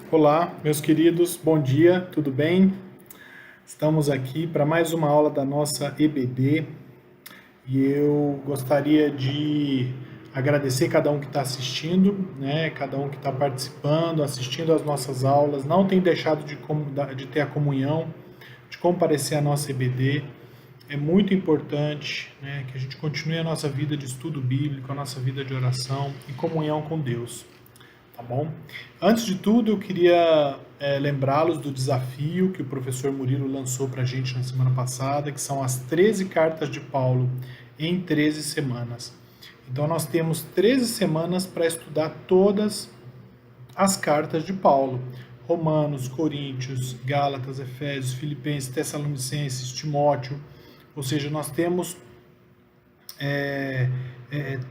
Olá, meus queridos, bom dia, tudo bem? Estamos aqui para mais uma aula da nossa EBD e eu gostaria de agradecer cada um que está assistindo, né? Cada um que está participando, assistindo às nossas aulas, não tem deixado de ter a comunhão, de comparecer à nossa EBD. É muito importante, né, que a gente continue a nossa vida de estudo bíblico, a nossa vida de oração e comunhão com Deus. Tá bom? Antes de tudo, eu queria lembrá-los do desafio que o professor Murilo lançou para a gente na semana passada, que são as 13 cartas de Paulo em 13 semanas. Então, nós temos 13 semanas para estudar todas as cartas de Paulo. Romanos, Coríntios, Gálatas, Efésios, Filipenses, Tessalonicenses, Timóteo. Ou seja, nós temos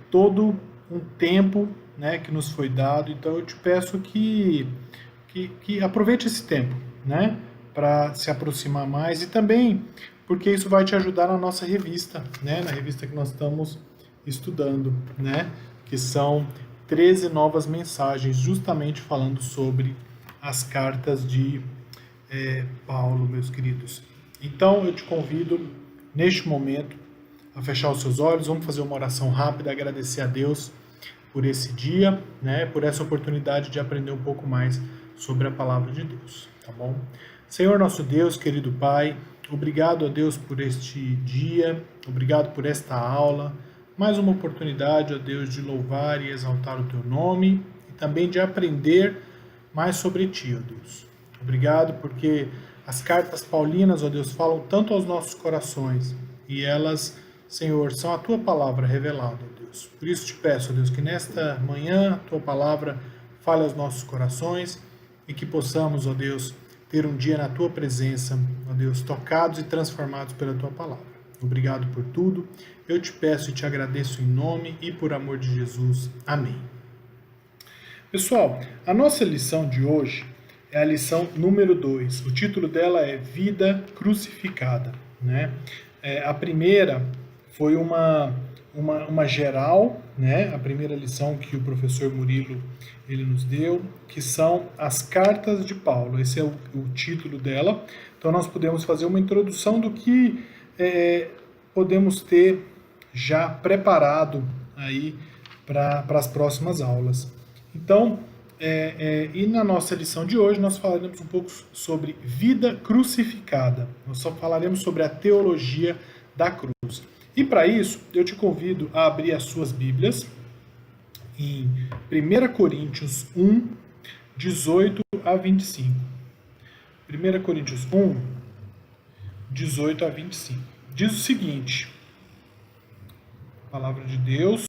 todo um tempo, né, que nos foi dado. Então eu te peço que aproveite esse tempo, né, para se aproximar mais e também porque isso vai te ajudar na nossa revista, né, na revista que nós estamos estudando, né, que são 13 novas mensagens, justamente falando sobre as cartas de Paulo, meus queridos. Então eu te convido neste momento a fechar os seus olhos, vamos fazer uma oração rápida, agradecer a Deus por esse dia, né, por essa oportunidade de aprender um pouco mais sobre a palavra de Deus, tá bom? Senhor nosso Deus, querido Pai, obrigado a Deus por este dia, obrigado por esta aula, mais uma oportunidade, ó Deus, de louvar e exaltar o Teu nome e também de aprender mais sobre Ti, ó Deus. Obrigado porque as cartas paulinas, ó Deus, falam tanto aos nossos corações e elas, Senhor, são a Tua palavra revelada, ó Deus. Por isso te peço, ó Deus, que nesta manhã a Tua palavra fale aos nossos corações e que possamos, ó Deus, ter um dia na Tua presença, ó Deus, tocados e transformados pela Tua palavra. Obrigado por tudo. Eu te peço e te agradeço em nome e por amor de Jesus. Amém. Pessoal, a nossa lição de hoje é a lição número 2. O título dela é Vida Crucificada, né? A primeira foi uma geral, né? A primeira lição que o professor Murilo ele nos deu, que são as cartas de Paulo. Esse é o título dela. Então nós podemos fazer uma introdução do que podemos ter já preparado aí para as próximas aulas. Então, e na nossa lição de hoje nós falaremos um pouco sobre vida crucificada. Nós só falaremos sobre a teologia da cruz. E para isso, eu te convido a abrir as suas Bíblias em 1 Coríntios 1, 18 a 25. 1 Coríntios 1, 18 a 25. Diz o seguinte, a palavra de Deus: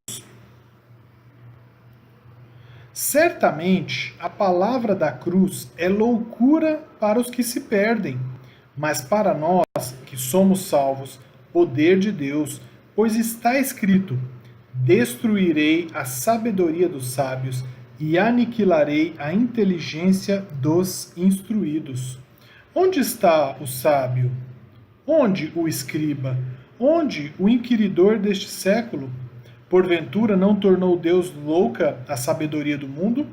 certamente a palavra da cruz é loucura para os que se perdem, mas para nós que somos salvos, poder de Deus, pois está escrito: destruirei a sabedoria dos sábios e aniquilarei a inteligência dos instruídos. Onde está o sábio? Onde o escriba? Onde o inquiridor deste século? Porventura não tornou Deus louca a sabedoria do mundo?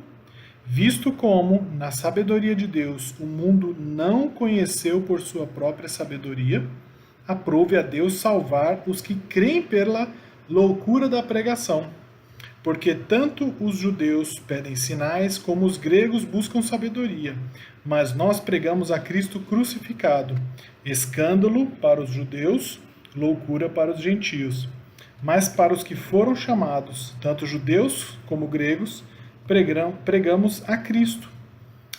Visto como, na sabedoria de Deus, o mundo não conheceu por sua própria sabedoria, aprove a Deus salvar os que creem pela loucura da pregação. Porque tanto os judeus pedem sinais, como os gregos buscam sabedoria. Mas nós pregamos a Cristo crucificado, escândalo para os judeus, loucura para os gentios. Mas para os que foram chamados, tanto judeus como gregos, pregamos a Cristo,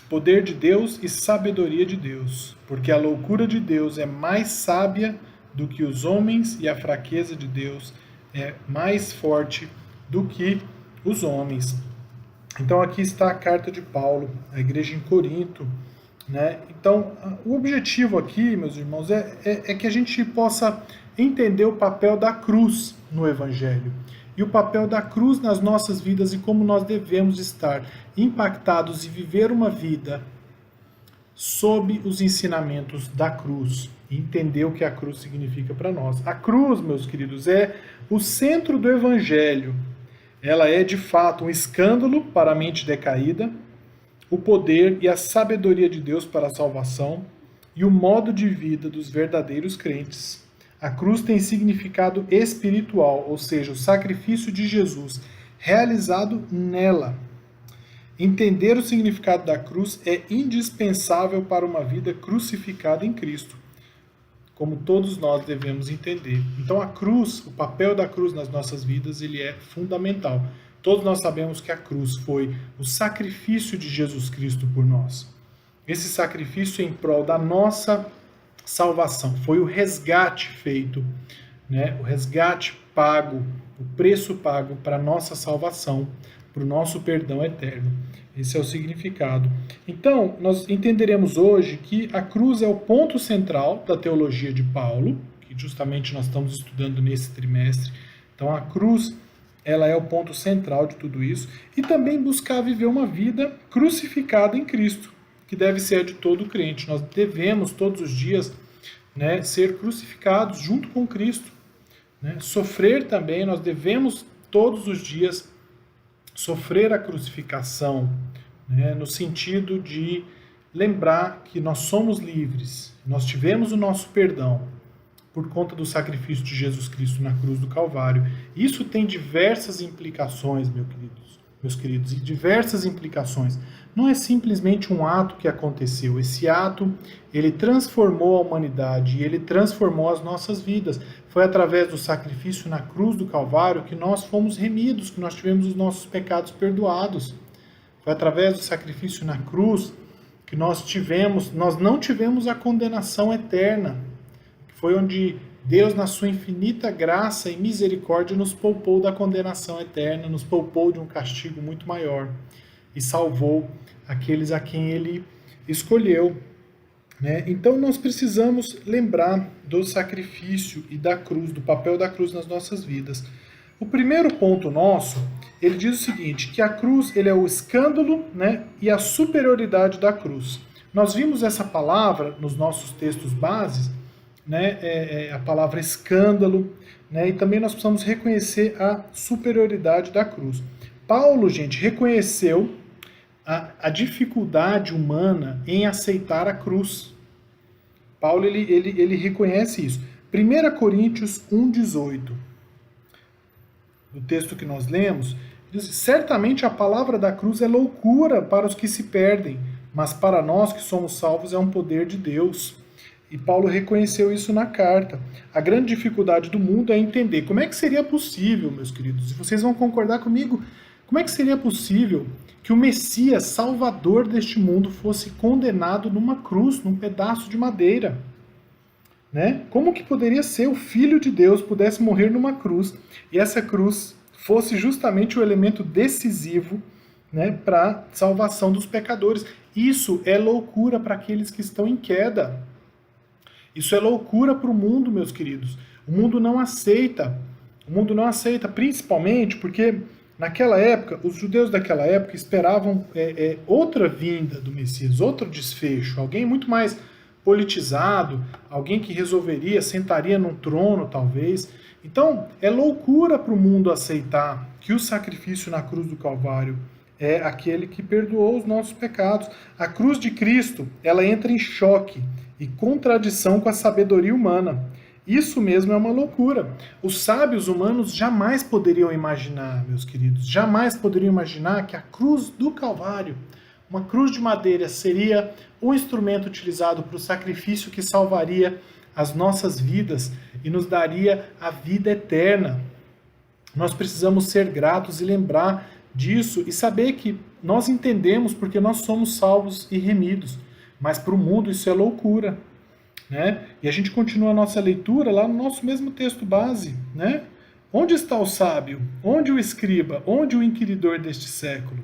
poder de Deus e sabedoria de Deus, porque a loucura de Deus é mais sábia do que os homens e a fraqueza de Deus é mais forte do que os homens. Então aqui está a carta de Paulo, à igreja em Corinto, né? Então o objetivo aqui, meus irmãos, é que a gente possa entender o papel da cruz no Evangelho e o papel da cruz nas nossas vidas e como nós devemos estar impactados e viver uma vida sob os ensinamentos da cruz e entender o que a cruz significa para nós. A cruz, meus queridos, é o centro do Evangelho. Ela é, de fato, um escândalo para a mente decaída, o poder e a sabedoria de Deus para a salvação e o modo de vida dos verdadeiros crentes. A cruz tem significado espiritual, ou seja, o sacrifício de Jesus realizado nela. Entender o significado da cruz é indispensável para uma vida crucificada em Cristo, como todos nós devemos entender. Então a cruz, o papel da cruz nas nossas vidas, ele é fundamental. Todos nós sabemos que a cruz foi o sacrifício de Jesus Cristo por nós. Esse sacrifício em prol da nossa salvação, foi o resgate feito, né? O resgate pago, o preço pago para a nossa salvação, para o nosso perdão eterno. Esse é o significado. Então, nós entenderemos hoje que a cruz é o ponto central da teologia de Paulo, que justamente nós estamos estudando nesse trimestre. Então, a cruz, ela é o ponto central de tudo isso, e também buscar viver uma vida crucificada em Cristo, que deve ser a de todo crente. Nós devemos todos os dias, né, ser crucificados junto com Cristo, né? Sofrer também, nós devemos todos os dias sofrer a crucificação, né, no sentido de lembrar que nós somos livres, nós tivemos o nosso perdão por conta do sacrifício de Jesus Cristo na cruz do Calvário. Isso tem diversas implicações, meus queridos, e diversas implicações. Não é simplesmente um ato que aconteceu. Esse ato, ele transformou a humanidade e ele transformou as nossas vidas. Foi através do sacrifício na cruz do Calvário que nós fomos remidos, que nós tivemos os nossos pecados perdoados. Foi através do sacrifício na cruz que nós não tivemos a condenação eterna. Foi onde Deus, na sua infinita graça e misericórdia, nos poupou da condenação eterna, nos poupou de um castigo muito maior e salvou aqueles a quem Ele escolheu, né? Então nós precisamos lembrar do sacrifício e da cruz, do papel da cruz nas nossas vidas. O primeiro ponto nosso, ele diz o seguinte, que a cruz ele é o escândalo, né, e a superioridade da cruz. Nós vimos essa palavra nos nossos textos bases, né, a palavra escândalo, né, e também nós precisamos reconhecer a superioridade da cruz. Paulo, gente, reconheceu a dificuldade humana em aceitar a cruz. Paulo, ele reconhece isso. 1 Coríntios 1,18, o texto que nós lemos, diz, certamente a palavra da cruz é loucura para os que se perdem, mas para nós que somos salvos é um poder de Deus. E Paulo reconheceu isso na carta. A grande dificuldade do mundo é entender como é que seria possível, meus queridos, e vocês vão concordar comigo, como é que seria possível que o Messias, Salvador deste mundo, fosse condenado numa cruz, num pedaço de madeira? Né? Como que poderia ser o Filho de Deus pudesse morrer numa cruz e essa cruz fosse justamente o elemento decisivo, né, para a salvação dos pecadores? Isso é loucura para aqueles que estão em queda. Isso é loucura para o mundo, meus queridos. O mundo não aceita. O mundo não aceita, principalmente porque naquela época, os judeus daquela época esperavam outra vinda do Messias, outro desfecho, alguém muito mais politizado, alguém que resolveria, sentaria num trono talvez. Então, é loucura para o mundo aceitar que o sacrifício na cruz do Calvário é aquele que perdoou os nossos pecados. A cruz de Cristo, ela entra em choque e contradição com a sabedoria humana. Isso mesmo é uma loucura. Os sábios humanos jamais poderiam imaginar, meus queridos, jamais poderiam imaginar que a cruz do Calvário, uma cruz de madeira, seria o instrumento utilizado para o sacrifício que salvaria as nossas vidas e nos daria a vida eterna. Nós precisamos ser gratos e lembrar disso e saber que nós entendemos porque nós somos salvos e remidos, mas para o mundo isso é loucura. Né? E a gente continua a nossa leitura lá no nosso mesmo texto base. Né? Onde está o sábio? Onde o escriba? Onde o inquiridor deste século?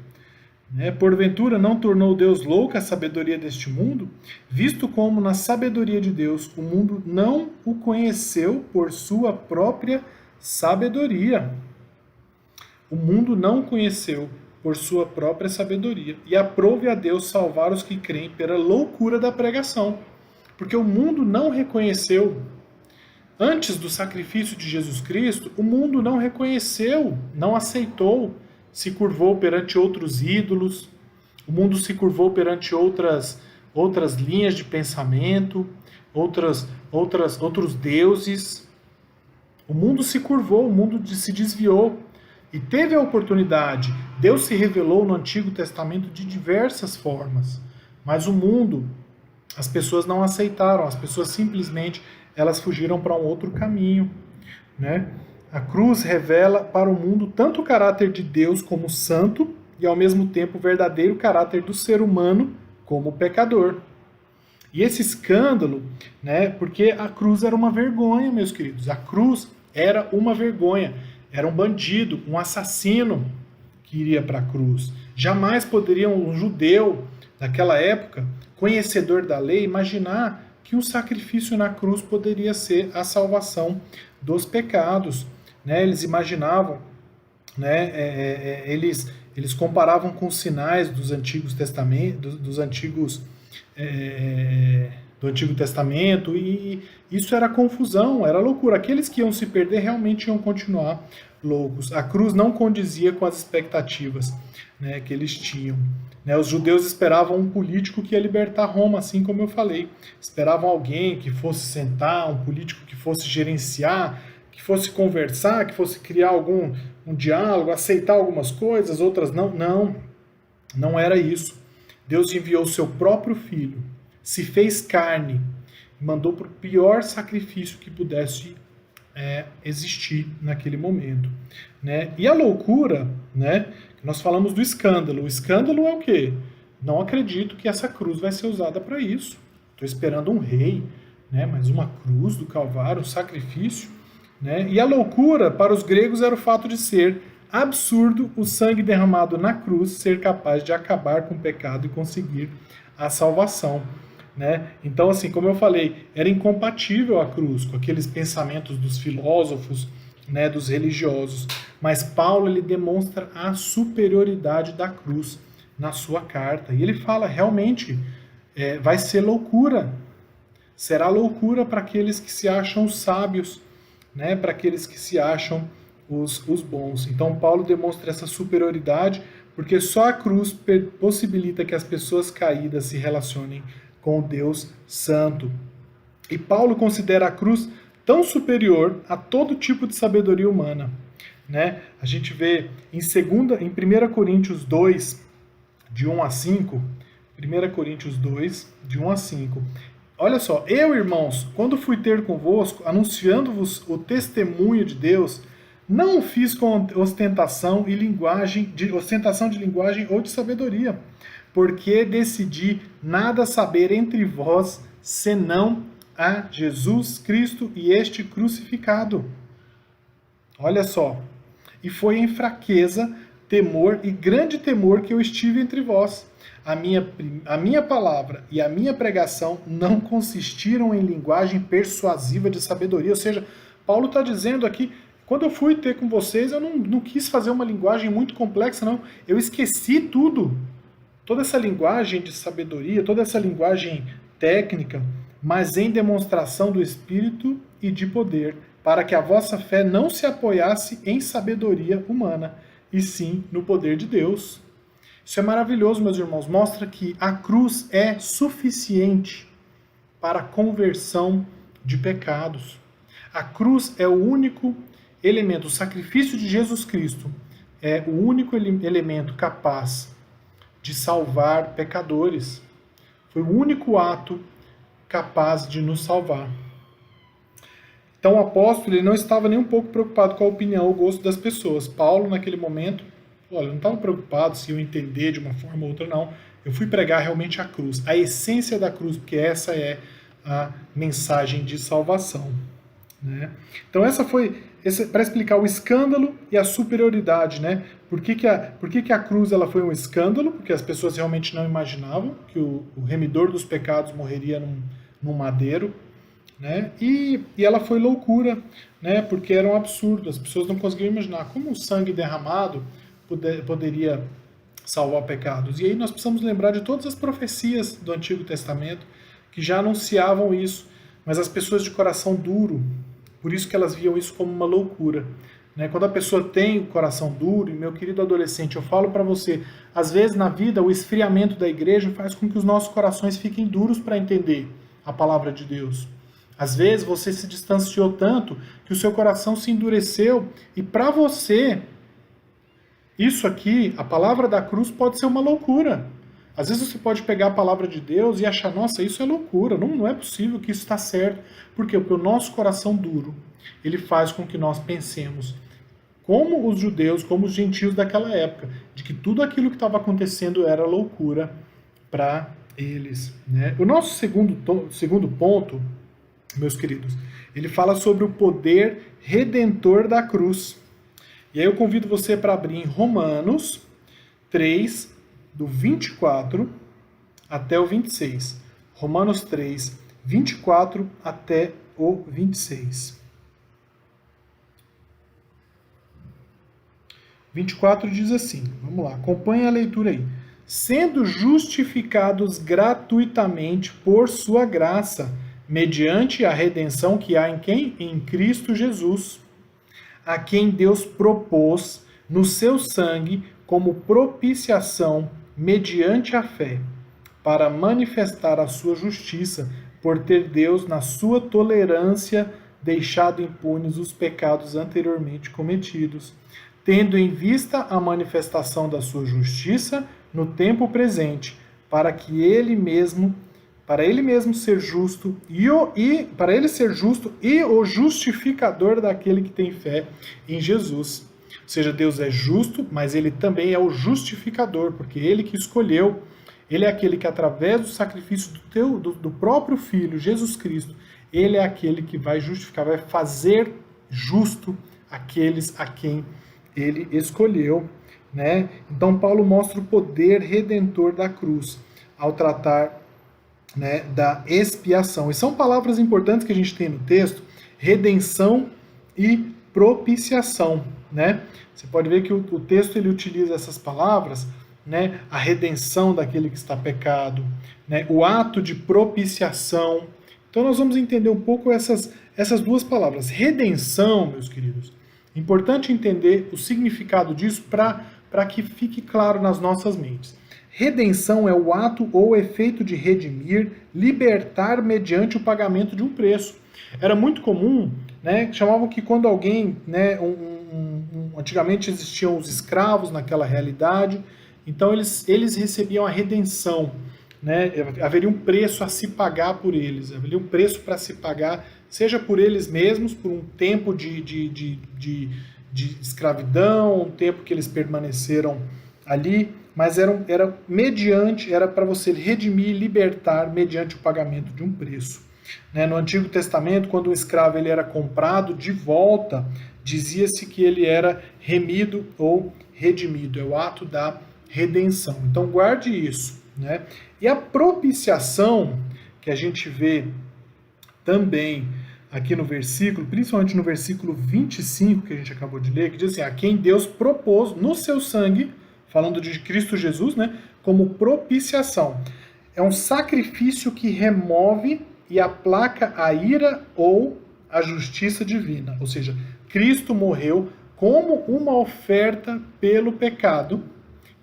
Né? Porventura não tornou Deus louca a sabedoria deste mundo? Visto como na sabedoria de Deus o mundo não o conheceu por sua própria sabedoria. O mundo não o conheceu por sua própria sabedoria. E aprove a Deus salvar os que creem pela loucura da pregação. Porque o mundo não reconheceu, antes do sacrifício de Jesus Cristo, o mundo não reconheceu, não aceitou, se curvou perante outros ídolos. o mundo se curvou perante outras linhas de pensamento, outros deuses. O mundo se curvou, o mundo se desviou e teve a oportunidade. Deus se revelou no Antigo Testamento de diversas formas, mas o mundo, as pessoas não aceitaram, as pessoas simplesmente elas fugiram para um outro caminho, né? A cruz revela para o mundo tanto o caráter de Deus como santo e ao mesmo tempo o verdadeiro caráter do ser humano como pecador. E esse escândalo, né, porque a cruz era uma vergonha, meus queridos. A cruz era uma vergonha. Era um bandido, um assassino que iria para a cruz. Jamais poderia um judeu daquela época, conhecedor da lei, imaginar que um sacrifício na cruz poderia ser a salvação dos pecados. Né? Eles imaginavam, né, eles comparavam com os sinais dos antigos testamentos, do Antigo Testamento, e isso era confusão, era loucura. Aqueles que iam se perder realmente iam continuar loucos. A cruz não condizia com as expectativas, né, que eles tinham. Né, os judeus esperavam um político que ia libertar Roma, assim como eu falei. Esperavam alguém que fosse sentar, um político que fosse gerenciar, que fosse conversar, que fosse criar um diálogo, aceitar algumas coisas, outras não. Não era isso. Deus enviou o seu próprio filho, se fez carne, mandou para o pior sacrifício que pudesse existir naquele momento. Né? E a loucura, né? Nós falamos do escândalo. O escândalo é o quê? Não acredito que essa cruz vai ser usada para isso. Estou esperando um rei, né? Mas uma cruz do Calvário, um sacrifício. Né? E a loucura para os gregos era o fato de ser absurdo o sangue derramado na cruz ser capaz de acabar com o pecado e conseguir a salvação. Né? Então, assim, como eu falei, era incompatível a cruz com aqueles pensamentos dos filósofos, né, dos religiosos. Mas Paulo ele demonstra a superioridade da cruz na sua carta. E ele fala, realmente, vai ser loucura. Será loucura para aqueles que se acham sábios, né, para aqueles que se acham os bons. Então Paulo demonstra essa superioridade porque só a cruz possibilita que as pessoas caídas se relacionem com o Deus Santo. E Paulo considera a cruz tão superior a todo tipo de sabedoria humana. Né? A gente vê em 1 Coríntios 2, de 1 a 5, 1 Coríntios 2, de 1 a 5. Olha só, eu, irmãos, quando fui ter convosco, anunciando-vos o testemunho de Deus, não o fiz com ostentação de linguagem ou de sabedoria, porque decidi nada saber entre vós, senão a Jesus Cristo e este crucificado. Olha só, e foi em fraqueza, temor e grande temor que eu estive entre vós. A minha palavra e a minha pregação não consistiram em linguagem persuasiva de sabedoria. Ou seja, Paulo está dizendo aqui, quando eu fui ter com vocês, eu não quis fazer uma linguagem muito complexa, não. Eu esqueci tudo. Toda essa linguagem de sabedoria, toda essa linguagem técnica, mas em demonstração do Espírito e de poder, para que a vossa fé não se apoiasse em sabedoria humana, e sim no poder de Deus. Isso é maravilhoso, meus irmãos. Mostra que a cruz é suficiente para a conversão de pecados. A cruz é o único elemento, o sacrifício de Jesus Cristo é o único elemento capaz de salvar pecadores. Foi o único ato capaz de nos salvar. Então o apóstolo ele não estava nem um pouco preocupado com a opinião ou gosto das pessoas. Paulo, naquele momento, olha, eu não estava preocupado se eu entender de uma forma ou outra, não. Eu fui pregar realmente a cruz, a essência da cruz, porque essa é a mensagem de salvação. Né? Então essa foi para explicar o escândalo e a superioridade. Né? Por que a cruz ela foi um escândalo? Porque as pessoas realmente não imaginavam que o remidor dos pecados morreria num madeiro. Né? E ela foi loucura, né? Porque era um absurdo. As pessoas não conseguiam imaginar como o sangue derramado poderia salvar pecados. E aí nós precisamos lembrar de todas as profecias do Antigo Testamento que já anunciavam isso, mas as pessoas de coração duro, por isso que elas viam isso como uma loucura. né? Quando a pessoa tem o coração duro, e meu querido adolescente, eu falo para você, às vezes na vida o esfriamento da igreja faz com que os nossos corações fiquem duros para entender a palavra de Deus. Às vezes você se distanciou tanto que o seu coração se endureceu e para você isso aqui, a palavra da cruz pode ser uma loucura. Às vezes você pode pegar a palavra de Deus e achar, nossa, isso é loucura, não é possível que isso está certo. Por quê? Porque o nosso coração duro, ele faz com que nós pensemos, como os judeus, como os gentios daquela época, de que tudo aquilo que estava acontecendo era loucura para eles. Né? O nosso segundo ponto, meus queridos, ele fala sobre o poder redentor da cruz. E aí eu convido você para abrir em Romanos 3, do 24 até o 26. Romanos 3, 24 até o 26. 24 diz assim, vamos lá, acompanhe a leitura aí. Sendo justificados gratuitamente por sua graça, mediante a redenção que há em quem? Em Cristo Jesus, a quem Deus propôs no seu sangue como propiciação mediante a fé, para manifestar a sua justiça, por ter Deus, na sua tolerância, deixado impunes os pecados anteriormente cometidos, tendo em vista a manifestação da sua justiça no tempo presente, para ele mesmo ser justo para ele ser justo e o justificador daquele que tem fé em Jesus. Ou seja, Deus é justo, mas ele também é o justificador, porque ele que escolheu, ele é aquele que através do sacrifício do próprio Filho, Jesus Cristo, ele é aquele que vai justificar, vai fazer justo aqueles a quem ele escolheu, né? Então Paulo mostra o poder redentor da cruz ao tratar, né, da expiação. E são palavras importantes que a gente tem no texto, redenção e propiciação, né? Você pode ver que o texto ele utiliza essas palavras, né? A redenção daquele que está pecado, né? O ato de propiciação. Então nós vamos entender um pouco essas duas palavras. Redenção, meus queridos, importante entender o significado disso para que fique claro nas nossas mentes. Redenção é o ato ou efeito de redimir, libertar mediante o pagamento de um preço. Era muito comum, né, chamavam que quando alguém, né, antigamente existiam os escravos naquela realidade, então eles recebiam a redenção, né, haveria um preço a se pagar por eles, haveria um preço para se pagar, seja por eles mesmos, por um tempo de escravidão, um tempo que eles permaneceram ali, mas era para você redimir, libertar mediante o pagamento de um preço. Né? No Antigo Testamento, quando o escravo ele era comprado de volta, dizia-se que ele era remido ou redimido, é o ato da redenção. Então guarde isso. Né? E a propiciação, que a gente vê também aqui no versículo, principalmente no versículo 25 que a gente acabou de ler, que diz assim, a quem Deus propôs no seu sangue, falando de Cristo Jesus, né, como propiciação. É um sacrifício que remove e aplaca a ira ou a justiça divina. Ou seja, Cristo morreu como uma oferta pelo pecado.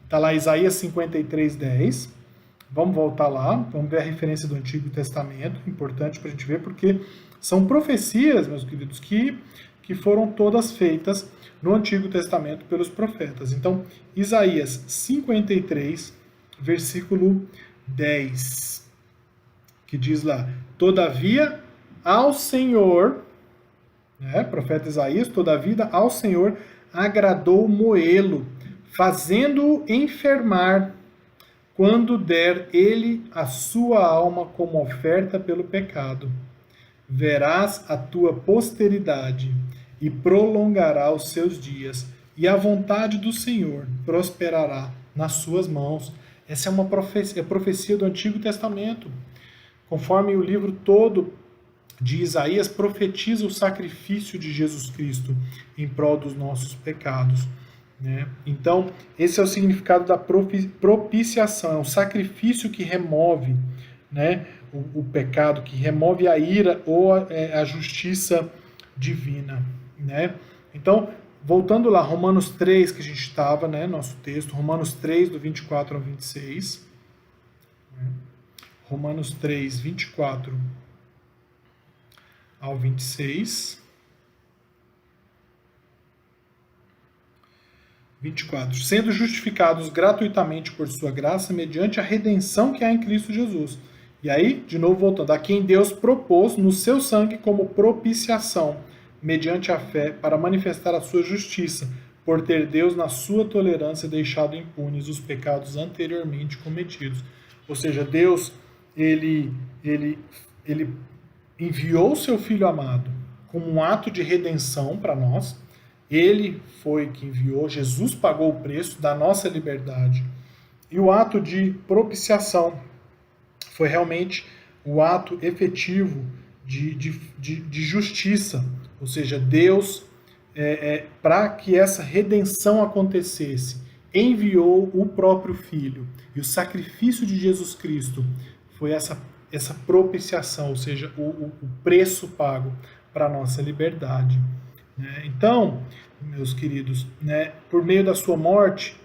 Está lá Isaías 53:10. Vamos voltar lá, vamos ver a referência do Antigo Testamento, importante para a gente ver, porque são profecias, meus queridos, que foram todas feitas no Antigo Testamento pelos profetas. Então, Isaías 53, versículo 10, que diz lá, todavia ao Senhor, né, profeta Isaías, todavia ao Senhor agradou moê-lo, fazendo-o enfermar, quando der ele a sua alma como oferta pelo pecado. Verás a tua posteridade e prolongará os seus dias, e a vontade do Senhor prosperará nas suas mãos. Essa é uma profecia do Antigo Testamento. Conforme o livro todo de Isaías profetiza o sacrifício de Jesus Cristo em prol dos nossos pecados. Né? Então, esse é o significado da propiciação, é um sacrifício que remove, né, o pecado, que remove a ira ou a justiça divina. Né? Então, voltando lá, Romanos 3, que a gente estava, né, nosso texto, Romanos 3, do 24 ao 26. Romanos 3, 24 ao 26. 24. Sendo justificados gratuitamente por sua graça, mediante a redenção que há em Cristo Jesus. E aí, de novo voltando, a quem Deus propôs no seu sangue como propiciação, mediante a fé, para manifestar a sua justiça, por ter Deus, na sua tolerância, deixado impunes os pecados anteriormente cometidos. Ou seja, Deus, ele enviou o seu Filho amado como um ato de redenção para nós. Ele foi que enviou, Jesus pagou o preço da nossa liberdade. E o ato de propiciação foi realmente o ato efetivo de justiça. Ou seja, Deus, para que essa redenção acontecesse, enviou o próprio Filho. E o sacrifício de Jesus Cristo foi essa propiciação, ou seja, o preço pago para a nossa liberdade. Então, meus queridos, por meio da sua morte,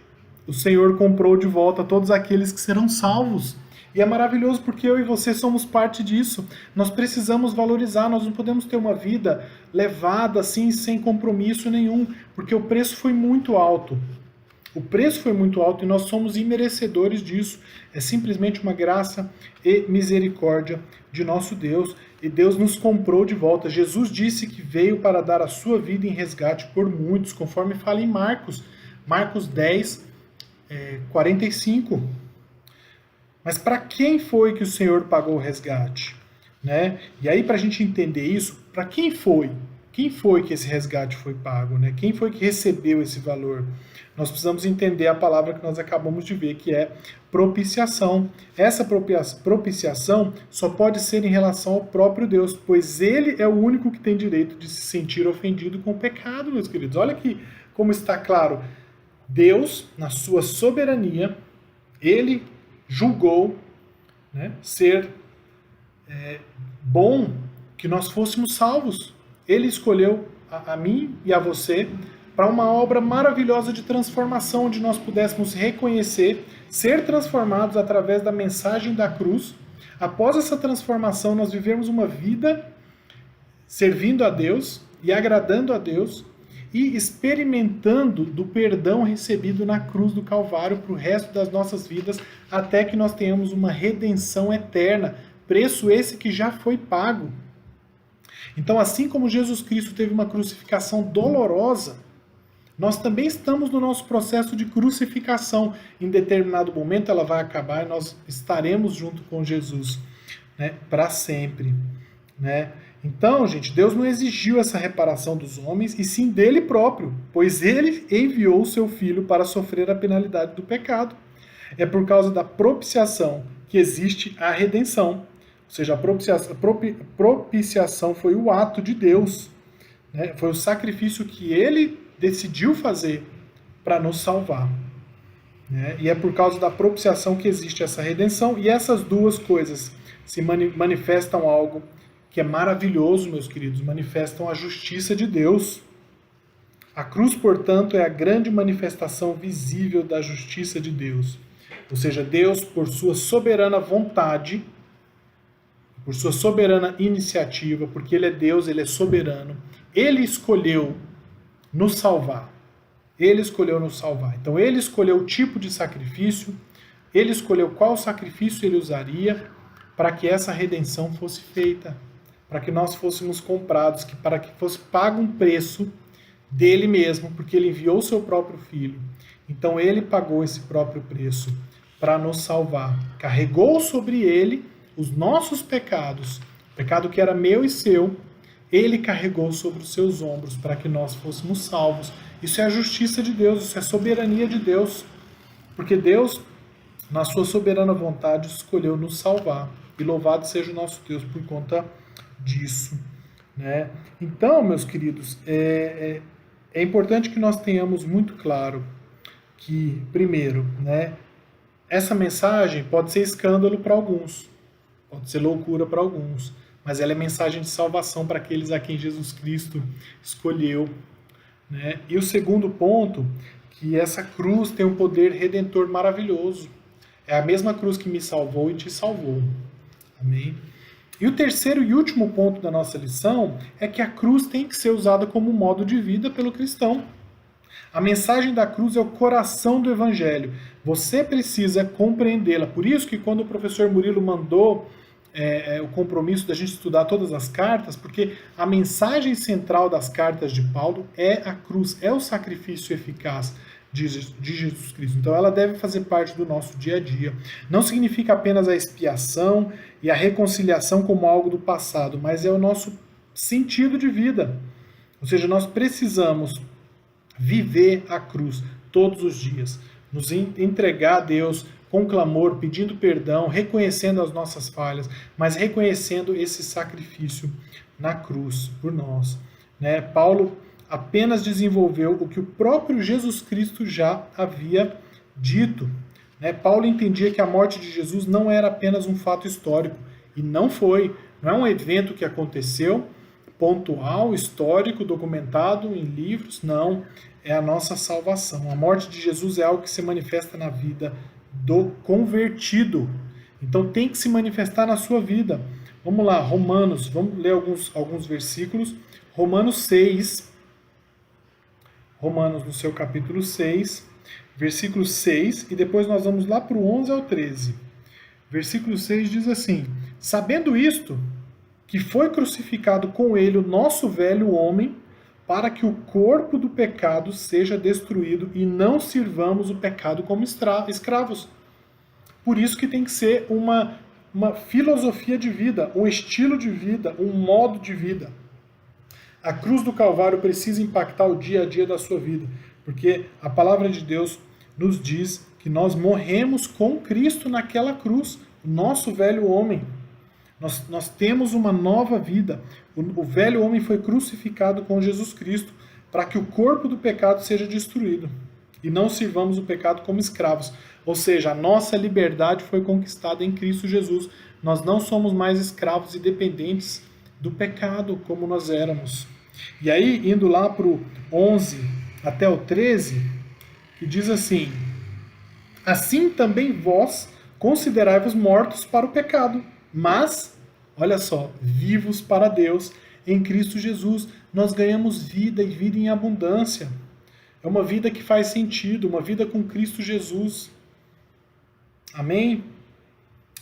o Senhor comprou de volta todos aqueles que serão salvos. E é maravilhoso porque eu e você somos parte disso. Nós precisamos valorizar, nós não podemos ter uma vida levada assim, sem compromisso nenhum, porque o preço foi muito alto. O preço foi muito alto e nós somos imerecedores disso. É simplesmente uma graça e misericórdia de nosso Deus. E Deus nos comprou de volta. Jesus disse que veio para dar a sua vida em resgate por muitos, conforme fala em Marcos. Marcos 10, 45. Mas para quem foi que o Senhor pagou o resgate? E aí, para a gente entender isso, para quem foi? Quem foi que esse resgate foi pago? Quem foi que recebeu esse valor? Nós precisamos entender a palavra que nós acabamos de ver, que é propiciação. Essa propiciação só pode ser em relação ao próprio Deus, pois Ele é o único que tem direito de se sentir ofendido com o pecado, meus queridos. Olha aqui como está claro. Deus, na sua soberania, Ele julgou ser bom que nós fôssemos salvos. Ele escolheu a mim e a você para uma obra maravilhosa de transformação, onde nós pudéssemos reconhecer, ser transformados através da mensagem da cruz. Após essa transformação, nós vivemos uma vida servindo a Deus e agradando a Deus e experimentando do perdão recebido na cruz do Calvário para o resto das nossas vidas, até que nós tenhamos uma redenção eterna, preço esse que já foi pago. Então, assim como Jesus Cristo teve uma crucificação dolorosa, nós também estamos no nosso processo de crucificação. Em determinado momento ela vai acabar e nós estaremos junto com Jesus, para sempre. Então, gente, Deus não exigiu essa reparação dos homens, e sim dele próprio, pois ele enviou o seu Filho para sofrer a penalidade do pecado. É por causa da propiciação que existe a redenção. Ou seja, a propiciação foi o ato de Deus, foi o sacrifício que ele decidiu fazer para nos salvar. E é por causa da propiciação que existe essa redenção, e essas duas coisas se manifestam algo que é maravilhoso, meus queridos, manifestam a justiça de Deus. A cruz, portanto, é a grande manifestação visível da justiça de Deus. Ou seja, Deus, por sua soberana vontade, por sua soberana iniciativa, porque Ele é Deus, Ele é soberano, Ele escolheu nos salvar. Ele escolheu nos salvar. Então, Ele escolheu o tipo de sacrifício, Ele escolheu qual sacrifício Ele usaria para que essa redenção fosse feita, para que nós fôssemos comprados, para que fosse pago um preço dele mesmo, porque ele enviou o seu próprio Filho. Então ele pagou esse próprio preço para nos salvar. Carregou sobre ele os nossos pecados, o pecado que era meu e seu, ele carregou sobre os seus ombros para que nós fôssemos salvos. Isso é a justiça de Deus, isso é a soberania de Deus, porque Deus, na sua soberana vontade, escolheu nos salvar. E louvado seja o nosso Deus por conta disso. Então, meus queridos, é importante que nós tenhamos muito claro que, primeiro, essa mensagem pode ser escândalo para alguns, pode ser loucura para alguns, mas ela é mensagem de salvação para aqueles a quem Jesus Cristo escolheu. né? E o segundo ponto, que essa cruz tem um poder redentor maravilhoso. É a mesma cruz que me salvou e te salvou. Amém? E o terceiro e último ponto da nossa lição é que a cruz tem que ser usada como modo de vida pelo cristão. A mensagem da cruz é o coração do evangelho. Você precisa compreendê-la. Por isso que quando o professor Murilo mandou o compromisso da gente estudar todas as cartas, porque a mensagem central das cartas de Paulo é a cruz, é o sacrifício eficaz de Jesus Cristo. Então ela deve fazer parte do nosso dia a dia. Não significa apenas a expiação e a reconciliação como algo do passado, mas é o nosso sentido de vida. Ou seja, nós precisamos viver a cruz todos os dias, nos entregar a Deus com clamor, pedindo perdão, reconhecendo as nossas falhas, mas reconhecendo esse sacrifício na cruz por nós. Né? Paulo apenas desenvolveu o que o próprio Jesus Cristo já havia dito. Né? Paulo entendia que a morte de Jesus não era apenas um fato histórico, e não foi. Não é um evento que aconteceu, pontual, histórico, documentado em livros, não. É a nossa salvação. A morte de Jesus é algo que se manifesta na vida do convertido. Então tem que se manifestar na sua vida. Vamos lá, Romanos, vamos ler alguns versículos. Romanos 6, Romanos no seu capítulo 6, versículo 6, e depois nós vamos lá para o 11 ao 13. Versículo 6 diz assim: sabendo isto, que foi crucificado com ele o nosso velho homem, para que o corpo do pecado seja destruído e não sirvamos o pecado como escravos. Por isso que tem que ser uma filosofia de vida, um estilo de vida, um modo de vida. A cruz do Calvário precisa impactar o dia a dia da sua vida, porque a palavra de Deus nos diz que nós morremos com Cristo naquela cruz, o nosso velho homem. Nós temos uma nova vida. O velho homem foi crucificado com Jesus Cristo para que o corpo do pecado seja destruído e não sirvamos o pecado como escravos. Ou seja, a nossa liberdade foi conquistada em Cristo Jesus. Nós não somos mais escravos e dependentes do pecado como nós éramos. E aí, indo lá para o 11 até o 13, que diz assim: assim também vós considerai-vos mortos para o pecado, mas, olha só, vivos para Deus em Cristo Jesus. Nós ganhamos vida e vida em abundância. É uma vida que faz sentido, uma vida com Cristo Jesus. Amém?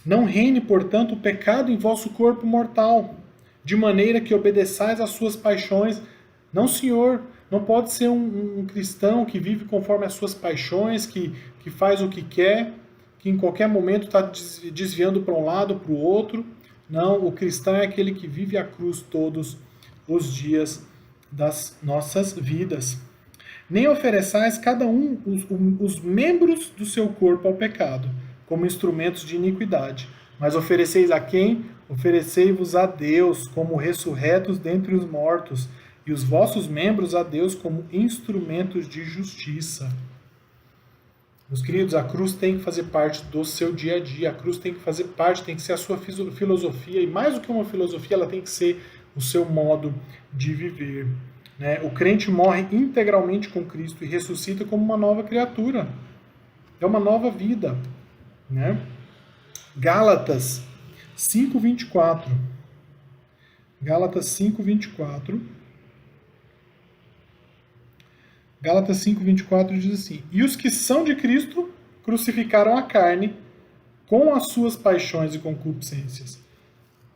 Não reine, portanto, o pecado em vosso corpo mortal, de maneira que obedeçais às suas paixões. Não, senhor, não pode ser um cristão que vive conforme as suas paixões, que faz o que quer, que em qualquer momento está desviando para um lado, para o outro. Não, o cristão é aquele que vive a cruz todos os dias das nossas vidas. Nem ofereçais cada um os membros do seu corpo ao pecado, como instrumentos de iniquidade. Mas ofereceis a quem? Oferecei-vos a Deus como ressurretos dentre os mortos, e os vossos membros a Deus como instrumentos de justiça. Meus queridos, a cruz tem que fazer parte do seu dia a dia, a cruz tem que fazer parte, tem que ser a sua filosofia, e mais do que uma filosofia, ela tem que ser o seu modo de viver. Né? O crente morre integralmente com Cristo e ressuscita como uma nova criatura. É uma nova vida. Né? Gálatas 5:24. Gálatas 5:24. Gálatas 5:24 diz assim: e os que são de Cristo crucificaram a carne com as suas paixões e concupiscências.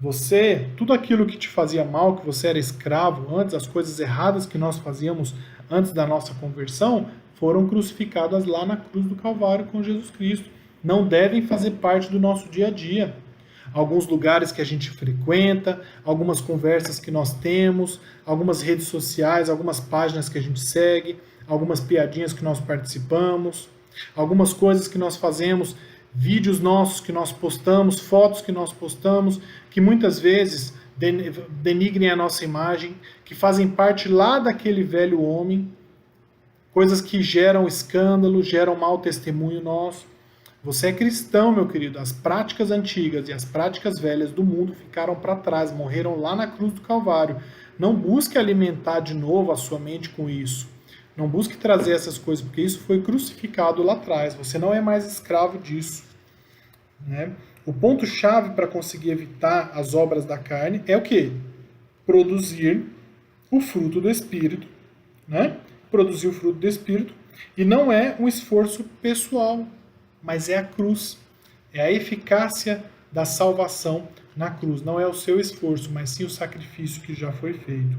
Você, tudo aquilo que te fazia mal, que você era escravo antes, as coisas erradas que nós fazíamos antes da nossa conversão, foram crucificadas lá na cruz do Calvário com Jesus Cristo. Não devem fazer parte do nosso dia a dia. Alguns lugares que a gente frequenta, algumas conversas que nós temos, algumas redes sociais, algumas páginas que a gente segue, algumas piadinhas que nós participamos, algumas coisas que nós fazemos, vídeos nossos que nós postamos, fotos que nós postamos, que muitas vezes denigrem a nossa imagem, que fazem parte lá daquele velho homem, coisas que geram escândalo, geram mau testemunho nosso. Você é cristão, meu querido. As práticas antigas e as práticas velhas do mundo ficaram para trás, morreram lá na cruz do Calvário. Não busque alimentar de novo a sua mente com isso. Não busque trazer essas coisas, porque isso foi crucificado lá atrás. Você não é mais escravo disso, né? O ponto-chave para conseguir evitar as obras da carne é o quê? Produzir o fruto do Espírito, né? Produzir o fruto do Espírito. E não é um esforço pessoal, mas é a cruz. É a eficácia da salvação na cruz. Não é o seu esforço, mas sim o sacrifício que já foi feito.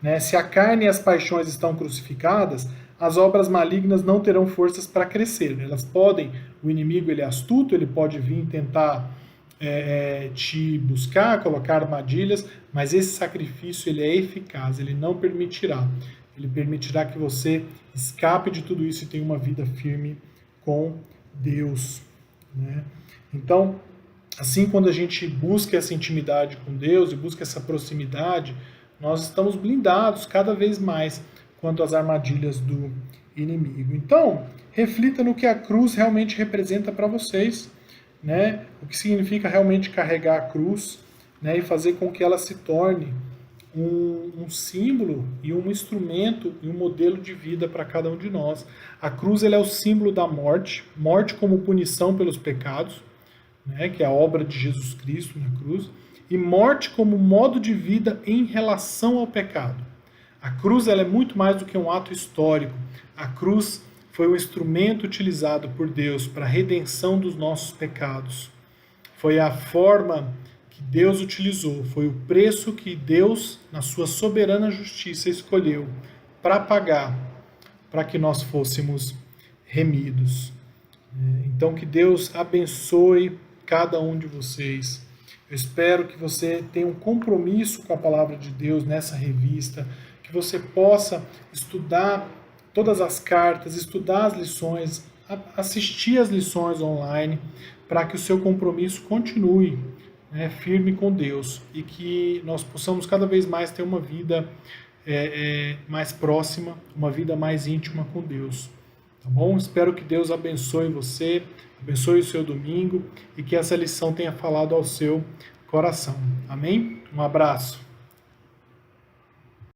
Né? Se a carne e as paixões estão crucificadas, as obras malignas não terão forças para crescer. Elas podem, o inimigo ele é astuto, ele pode vir tentar te buscar, colocar armadilhas, mas esse sacrifício ele é eficaz, ele não permitirá. Ele permitirá que você escape de tudo isso e tenha uma vida firme com Deus, né? Então, assim, quando a gente busca essa intimidade com Deus e busca essa proximidade, nós estamos blindados cada vez mais quanto às armadilhas do inimigo. Então, reflita no que a cruz realmente representa para vocês, né? O que significa realmente carregar a cruz, né? E fazer com que ela se torne um símbolo e um instrumento e um modelo de vida para cada um de nós. A cruz ela é o símbolo da morte, morte como punição pelos pecados, né? Que é a obra de Jesus Cristo na cruz, e morte como modo de vida em relação ao pecado. A cruz ela é muito mais do que um ato histórico. A cruz foi um instrumento utilizado por Deus para a redenção dos nossos pecados. Foi a forma que Deus utilizou, foi o preço que Deus, na sua soberana justiça, escolheu para pagar, para que nós fôssemos remidos. Então, que Deus abençoe cada um de vocês. Eu espero que você tenha um compromisso com a palavra de Deus nessa revista, que você possa estudar todas as cartas, estudar as lições, assistir as lições online, para que o seu compromisso continue, né, firme com Deus, e que nós possamos cada vez mais ter uma vida mais próxima, uma vida mais íntima com Deus. Tá bom? Espero que Deus abençoe você, abençoe o seu domingo e que essa lição tenha falado ao seu coração. Amém? Um abraço.